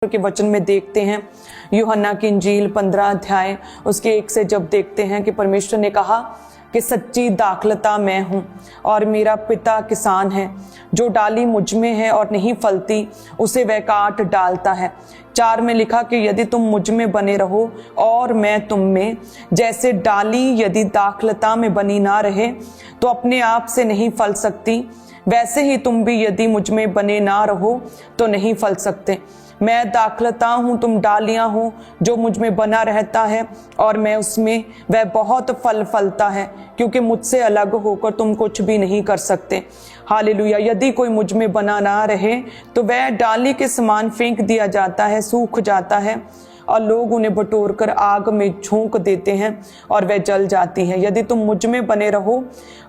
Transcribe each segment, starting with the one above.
के वचन में देखते हैं, यूहन्ना की इंजील 15 अध्याय उसके 1 से जब देखते हैं कि परमेश्वर ने कहा कि सच्ची दाखलता मैं हूँ और मेरा पिता किसान है। जो डाली मुझ में है और नहीं फलती उसे वह काट डालता है। 4 में लिखा कि यदि तुम मुझ में बने रहो और मैं तुम में, जैसे डाली यदि दाखलता में बनी ना रहे तो अपने आप से नहीं फल सकती, वैसे ही तुम भी यदि मुझ में बने ना रहो तो नहीं फल सकते। मैं दाखलता हूँ, तुम डालियाँ हो। जो मुझ में बना रहता है और मैं उसमें, वह बहुत फल फलता है, क्योंकि मुझसे अलग होकर तुम कुछ भी नहीं कर सकते। हालेलुया। यदि कोई मुझ में बना ना रहे तो वह डाली के समान फेंक दिया जाता है, सूख जाता है और लोग उन्हें बटोर कर आग में झोंक देते हैं और वह जल जाती है। यदि तुम मुझ में बने रहो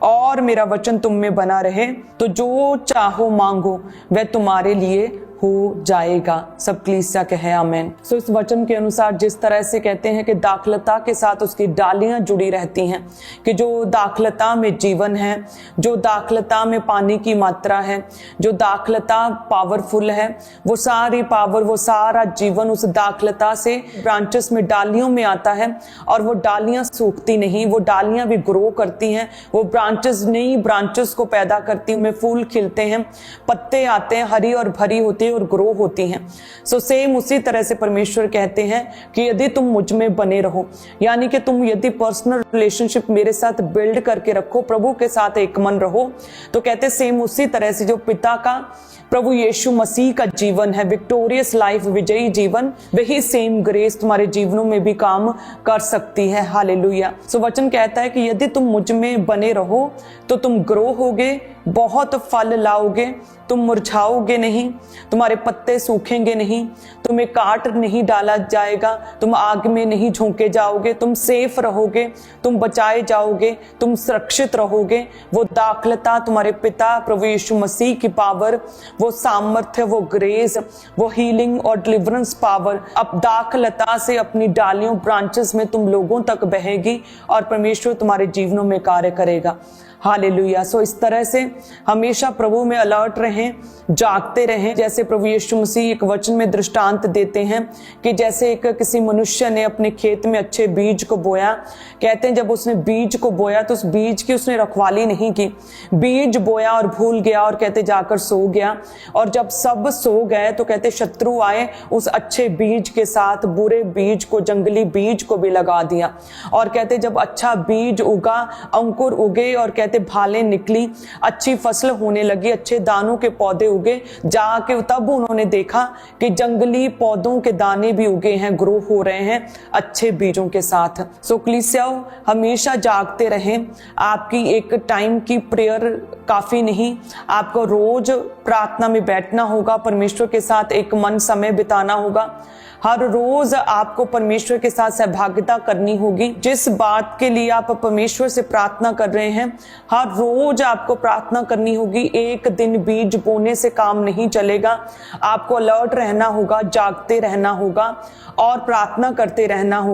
और मेरा वचन तुम में बना रहे तो जो चाहो मांगो वह तुम्हारे लिए हो जाएगा। सब कलीसिया कहे आमीन। सो इस वचन के अनुसार जिस तरह से कहते हैं कि दाखलता के साथ उसकी डालियां जुड़ी रहती हैं, कि जो दाखलता में जीवन है, जो दाखलता में पानी की मात्रा है, जो दाखलता पावरफुल है, वो सारी पावर, वो सारा जीवन उस दाखलता से ब्रांचेस में, डालियों में आता है और वो डालियां सूखती नहीं, वो डालियां भी ग्रो करती हैं, वो ब्रांचेस नई ब्रांचेस को पैदा करती हैं, फूल खिलते हैं, पत्ते आते हैं, हरी और भरी होती और ग्रो होती हैं। सो सेम उसी तरह से परमेश्वर कहते हैं कि यदि तुम मुझ में बने रहो, यानी कि तुम यदि पर्सनल रिलेशनशिप मेरे साथ बिल्ड करके रखो, प्रभु के साथ एक मन रहो, तो कहते सेम उसी तरह से जो पिता का, प्रभु यीशु मसीह का जीवन है, विक्टोरियस लाइफ, विजयी जीवन, वही सेम ग्रेस तुम्हारे जीवनों में भी काम कर सकती है। हालेलुया। सो वचन कहता है कि यदि तुम मुझ में बने रहो तो तुम ग्रो होगे, बहुत फल लाओगे, तुम मुरझाओगे नहीं, तुम्हारे पत्ते सूखेंगे नहीं, तुम्हें काट नहीं डाला जाएगा, तुम आग में नहीं झोंके जाओगे, तुम सेफ रहोगे, तुम बचाए जाओगे, तुम सुरक्षित रहोगे। वो दाखलता, तुम्हारे पिता प्रभु यीशु मसीह की पावर, वो सामर्थ्य, वो ग्रेस, वो हीलिंग और डिलीवरेंस पावर अब दाखलता से अपनी डालियों, ब्रांचेस में तुम लोगों तक बहेगी और परमेश्वर तुम्हारे जीवनों में कार्य करेगा। हालेलुया। सो इस तरह से हमेशा प्रभु में अलर्ट रहें, जागते रहें। जैसे प्रभु यीशु मसीह एक वचन में दृष्टांत देते हैं कि जैसे एक किसी मनुष्य ने अपने खेत में अच्छे बीज को बोया, कहते हैं जब उसने बीज को बोया तो उस बीज की उसने रखवाली नहीं की, बीज बोया और भूल गया और कहते जाकर सो गया, और जब सब सो गए तो कहते शत्रु आए, उस अच्छे बीज के साथ बुरे बीज को, जंगली बीज को भी लगा दिया। और कहते जब अच्छा बीज उगा, अंकुर उगे और कहते भालें निकली, अच्छी फसल होने लगी, अच्छे दानों के पौधे उगे, जाके तब उन्होंने देखा कि जंगली पौधों के दाने भी उगे हैं, ग्रो हो रहे हैं अच्छे बीजों के साथ। सो कलीसियाओ, हमेशा जागते रहें। आपकी एक टाइम की प्रेयर काफी नहीं, आपको रोज प्रार्थना में बैठना होगा, परमेश्वर के साथ एक मन समय बिताना होगा। हर रोज आपको परमेश्वर के साथ सहभागिता करनी होगी। जिस बात के लिए आप परमेश्वर से प्रार्थना कर रहे हैं, हर रोज आपको प्रार्थना करनी होगी। एक दिन बीज बोने से काम नहीं चलेगा, आपको अलर्ट रहना होगा, जागते रहना होगा और प्रार्थना करते रहना होगा।